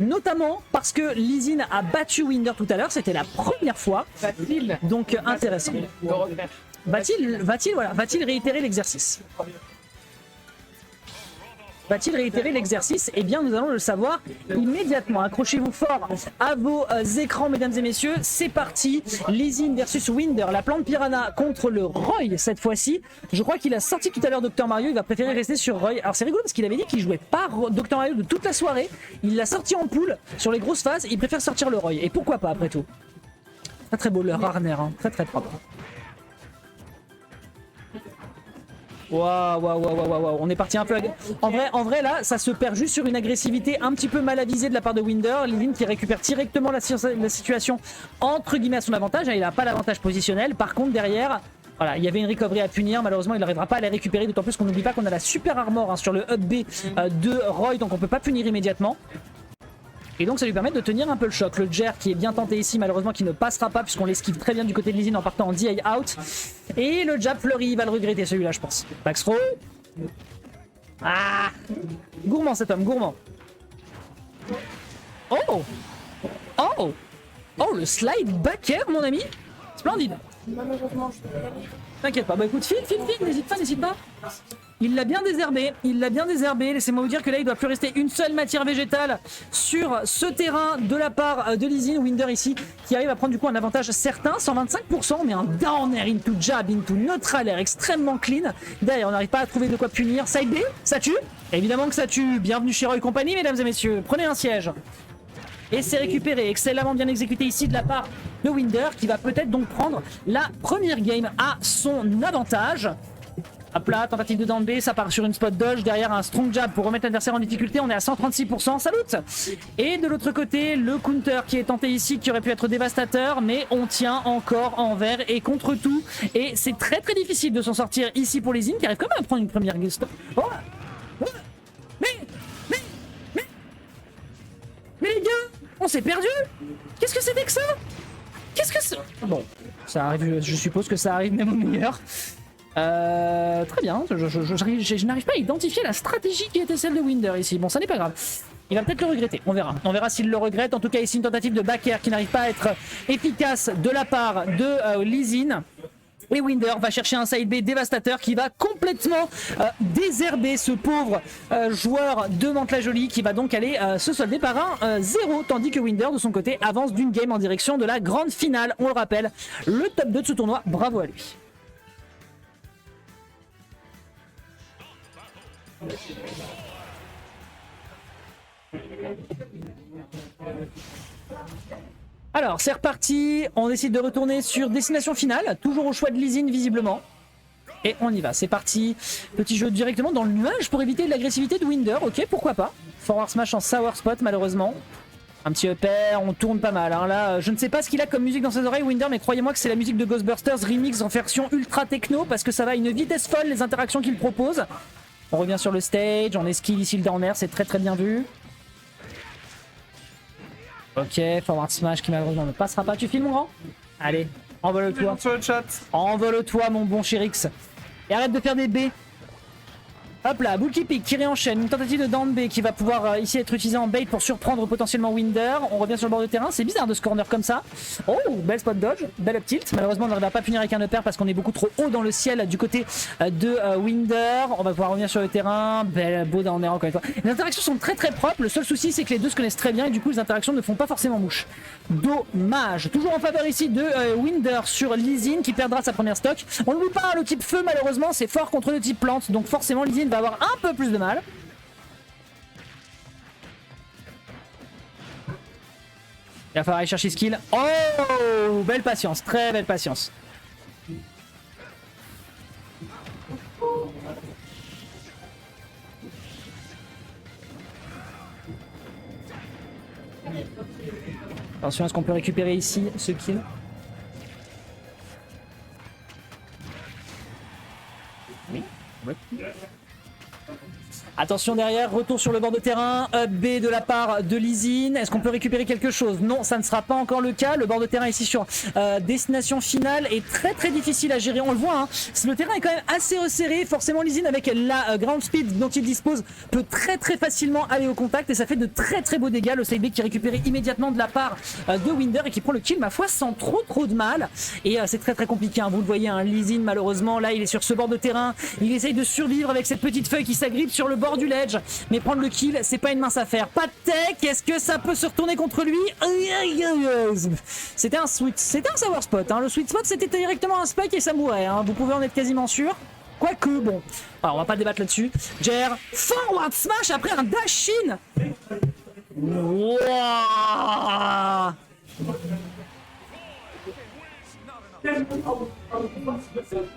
Notamment parce que Lee Sin a battu Winder tout à l'heure, c'était la première fois. Va-t-il Donc intéressant. le refaire? Va-t-il réitérer l'exercice? Va-t-il réitérer l'exercice? Eh bien, nous allons le savoir immédiatement. Accrochez-vous fort à vos écrans, mesdames et messieurs. C'est parti. Lee Sin versus Winder. La plante piranha contre le Roy cette fois-ci. Je crois qu'il a sorti tout à l'heure Dr Mario. Il va préférer rester sur Roy. Alors, c'est rigolo parce qu'il avait dit qu'il jouait pas Dr Mario de toute la soirée. Il l'a sorti en poule sur les grosses phases. Il préfère sortir le Roy. Et pourquoi pas, après tout? Très très beau, le Rarner. Hein. Très très propre. Waouh, on est parti un peu. En vrai, là, ça se perd juste sur une agressivité un petit peu mal avisée de la part de Winder. Lee Sin qui récupère directement la situation entre guillemets à son avantage. Il n'a pas l'avantage positionnel. Par contre, derrière, voilà, il y avait une recovery à punir. Malheureusement, il n'arrivera pas à la récupérer. D'autant plus qu'on n'oublie pas qu'on a la super armor sur le up B de Roy, donc on peut pas punir immédiatement. Et donc ça lui permet de tenir un peu le choc. Le Jer qui est bien tenté ici, malheureusement qui ne passera pas puisqu'on l'esquive très bien du côté de Lee Sin en partant en DI out. Et le jab fleury, il va le regretter celui-là je pense. Back throw. Ah, gourmand cet homme, gourmand. Oh, oh, oh, le slide back air mon ami. Splendide. Malheureusement, je peux pas. T'inquiète pas, bah écoute, file, n'hésite pas. Il l'a bien désherbé, laissez-moi vous dire que là il doit plus rester une seule matière végétale sur ce terrain de la part de Lee Sin. Winder ici qui arrive à prendre du coup un avantage certain, 125%, mais un down air into jab, into neutral air extrêmement clean. D'ailleurs on n'arrive pas à trouver de quoi punir, side B, ça tue? Évidemment que ça tue, bienvenue chez Roy Company mesdames et messieurs, prenez un siège. Et c'est récupéré, excellemment bien exécuté ici de la part de Winder qui va peut-être donc prendre la première game à son avantage. Hop là, tentative de down B, ça part sur une spot dodge, derrière un strong jab pour remettre l'adversaire en difficulté, on est à 136%, salut. Et de l'autre côté, le counter qui est tenté ici, qui aurait pu être dévastateur, mais on tient encore envers et contre tout. Et c'est très très difficile de s'en sortir ici pour Lee Sin qui arrive quand même à prendre une première game stop. Oh, oh, mais les gars, on s'est perdu. Qu'est-ce que c'était que ça? Qu'est-ce que c'est? Bon, ça arrive, je suppose que ça arrive même au meilleur. Très bien, je n'arrive pas à identifier la stratégie qui était celle de Winder ici. Bon, ça n'est pas grave. Il va peut-être le regretter, on verra. On verra s'il le regrette. En tout cas, ici, une tentative de back air qui n'arrive pas à être efficace de la part de Lee Sin. Et Winder va chercher un side B dévastateur qui va complètement désherber ce pauvre joueur de Mantes-la-Jolie qui va donc aller se solder par un 0, tandis que Winder de son côté avance d'une game en direction de la grande finale. On le rappelle, le top 2 de ce tournoi, bravo à lui. Alors c'est reparti, on décide de retourner sur destination finale, toujours au choix de Lee Sin visiblement. Et on y va, c'est parti. Petit jeu directement dans le nuage pour éviter l'agressivité de Winder, ok pourquoi pas. Forward smash en sour spot malheureusement. Un petit up air, on tourne pas mal. Hein. Là, je ne sais pas ce qu'il a comme musique dans ses oreilles, Winder, mais croyez-moi que c'est la musique de Ghostbusters remix en version ultra techno parce que ça va à une vitesse folle les interactions qu'il propose. On revient sur le stage, on esquive ici le down air, c'est très très bien vu. Ok, forward smash qui malheureusement ne passera pas. Tu filmes mon grand? Allez, envole-toi. Sur le chat. Envole-toi mon bon Chérix. Et arrête de faire des B. Hop là, Bulky Pick qui réenchaîne, une tentative de down B qui va pouvoir ici être utilisée en bait pour surprendre potentiellement Winder. On revient sur le bord de terrain, c'est bizarre de ce corner comme ça. Oh, belle spot dodge, belle up tilt. Malheureusement on n'arrive pas à punir avec un up air parce qu'on est beaucoup trop haut dans le ciel du côté de Winder. On va pouvoir revenir sur le terrain, belle beau down air encore une fois. Les interactions sont très très propres, le seul souci c'est que les deux se connaissent très bien et du coup les interactions ne font pas forcément mouche. Dommage. Toujours en faveur ici de Winder sur Lee Sin qui perdra sa première stock. On n'oublie pas, le type feu malheureusement c'est fort contre le type plante, donc forcément Lee Sin va avoir un peu plus de mal. Il va falloir aller chercher skill. Oh, belle patience, très belle patience. Attention à ce qu'on peut récupérer ici ce kill. Oui. Attention derrière, retour sur le bord de terrain, up B de la part de Lizine. Est-ce qu'on peut récupérer quelque chose? Non, ça ne sera pas encore le cas. Le bord de terrain ici sur destination finale est très très difficile à gérer. On le voit, hein. Le terrain est quand même assez resserré. Forcément, Lizine avec la ground speed dont il dispose peut très très facilement aller au contact et ça fait de très très beaux dégâts. Le side B qui est récupéré immédiatement de la part de Winder et qui prend le kill, ma foi, sans trop de mal. Et c'est très très compliqué, hein. Vous le voyez, hein. Lizine malheureusement là il est sur ce bord de terrain. Il essaye de survivre avec cette petite feuille qui s'agrippe sur le bord du ledge, mais prendre le kill c'est pas une mince affaire. Pas de tech, est-ce que ça peut se retourner contre lui? C'était un sour spot, hein. Le sweet spot c'était directement un spike et ça mourait, hein. Vous pouvez en être quasiment sûr. Quoique bon, alors, on va pas débattre là-dessus. Jer, forward smash après un dash in. Wow.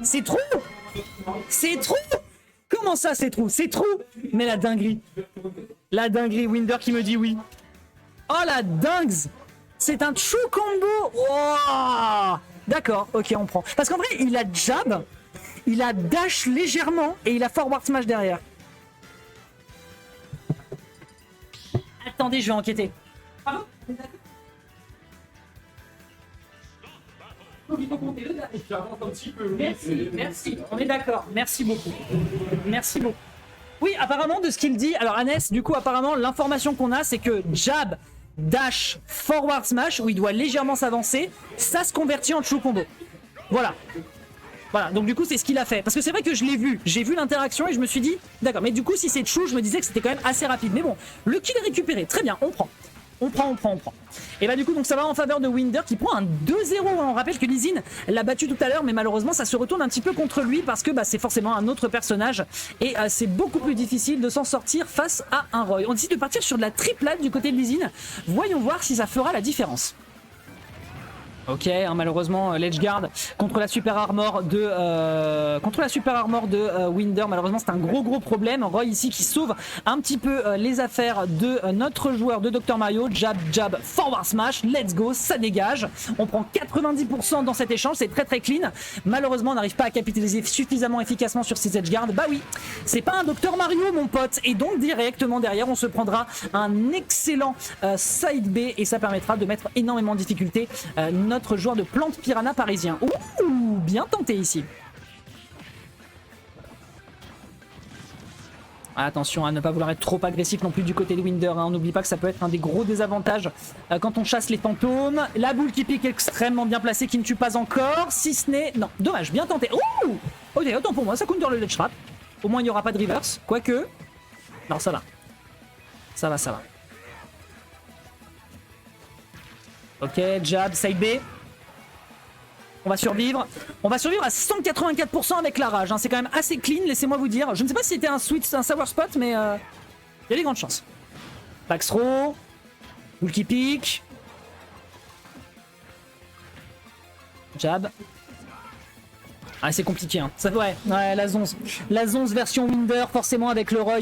C'est trop. C'est trop. Comment ça c'est trop? C'est trop. Mais la dinguerie. La dinguerie, Winder qui me dit oui. Oh la dingue. C'est un true combo. Oh. D'accord, ok on prend. Parce qu'en vrai il a jab, il a dash légèrement et il a forward smash derrière. Attendez, je vais enquêter. Pardon? Merci, on est d'accord. Merci beaucoup. Merci beaucoup. Oui, apparemment, de ce qu'il dit, alors Annès, du coup, apparemment, l'information qu'on a, c'est que jab, dash, forward smash, où il doit légèrement s'avancer, ça se convertit en true combo. Voilà. Voilà, donc du coup, c'est ce qu'il a fait. Parce que c'est vrai que je l'ai vu, j'ai vu l'interaction et je me suis dit, d'accord, mais du coup, si c'est true, je me disais que c'était quand même assez rapide. Mais bon, le kill est récupéré, très bien, on prend. On prend. Et bah du coup donc ça va en faveur de Winder qui prend un 2-0. On rappelle que Lizine l'a battu tout à l'heure, mais malheureusement ça se retourne un petit peu contre lui parce que bah, c'est forcément un autre personnage et c'est beaucoup plus difficile de s'en sortir face à un Roy. On décide de partir sur de la triplade du côté de Lizine. Voyons voir si ça fera la différence. Ok, hein, malheureusement l'edgeguard contre la super armor de Winder, malheureusement c'est un gros problème. Roy ici qui sauve un petit peu les affaires de notre joueur de Dr Mario. Jab, forward smash, let's go, ça dégage. On prend 90% dans cet échange, c'est très clean. Malheureusement on n'arrive pas à capitaliser suffisamment efficacement sur ces edgeguards. Bah oui, c'est pas un Dr Mario mon pote. Et donc directement derrière on se prendra un excellent side B et ça permettra de mettre énormément en difficulté notre joueur de plante piranha parisien. Ouh, bien tenté ici. Attention à ne pas vouloir être trop agressif non plus du côté de Winder, hein. On n'oublie pas que ça peut être un des gros désavantages quand on chasse les fantômes. La boule qui pique extrêmement bien placée qui ne tue pas encore, si ce n'est... Non, dommage, bien tenté. Ouh, ok, autant pour moi, ça counter le ledge trap. Au moins il n'y aura pas de reverse, quoique... Non, ça va. Ça va. Ok, jab, side B. On va survivre. On va survivre à 184% avec la rage, hein. C'est quand même assez clean, laissez-moi vous dire. Je ne sais pas si c'était un sour spot, mais il y a des grandes chances. Back throw. Boule qui pique. Jab. Ah, c'est compliqué, hein. Ça, ouais, la zonze version Winder, forcément avec le Roy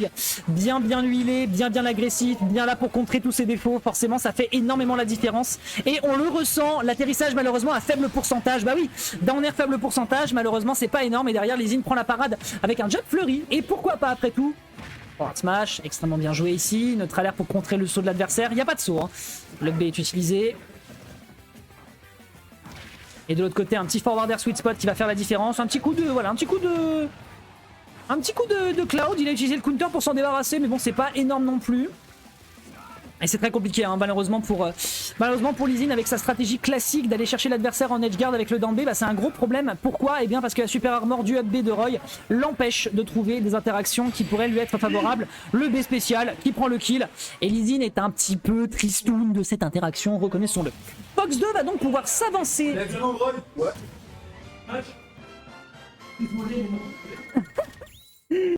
bien huilé, bien agressif, bien là pour contrer tous ses défauts. Forcément, ça fait énormément la différence. Et on le ressent, l'atterrissage malheureusement à faible pourcentage. Bah oui, down air faible pourcentage, malheureusement c'est pas énorme. Et derrière, Lizine prend la parade avec un jab fleuri. Et pourquoi pas après tout? Forward smash, extrêmement bien joué ici. Neutral air pour contrer le saut de l'adversaire. Il n'y a pas de saut, hein. Le B est utilisé. Et de l'autre côté, un petit forward air sweet spot qui va faire la différence. Un petit coup de Cloud. Il a utilisé le counter pour s'en débarrasser, mais bon, c'est pas énorme non plus. Et c'est très compliqué, hein, malheureusement pour Lizine avec sa stratégie classique d'aller chercher l'adversaire en edgeguard avec le down B, bah, c'est un gros problème. Pourquoi? Eh bien parce que la super armor du up B de Roy l'empêche de trouver des interactions qui pourraient lui être favorables. Le B spécial qui prend le kill. Et Lizine est un petit peu tristoun de cette interaction, reconnaissons-le. Fox 2 va donc pouvoir s'avancer.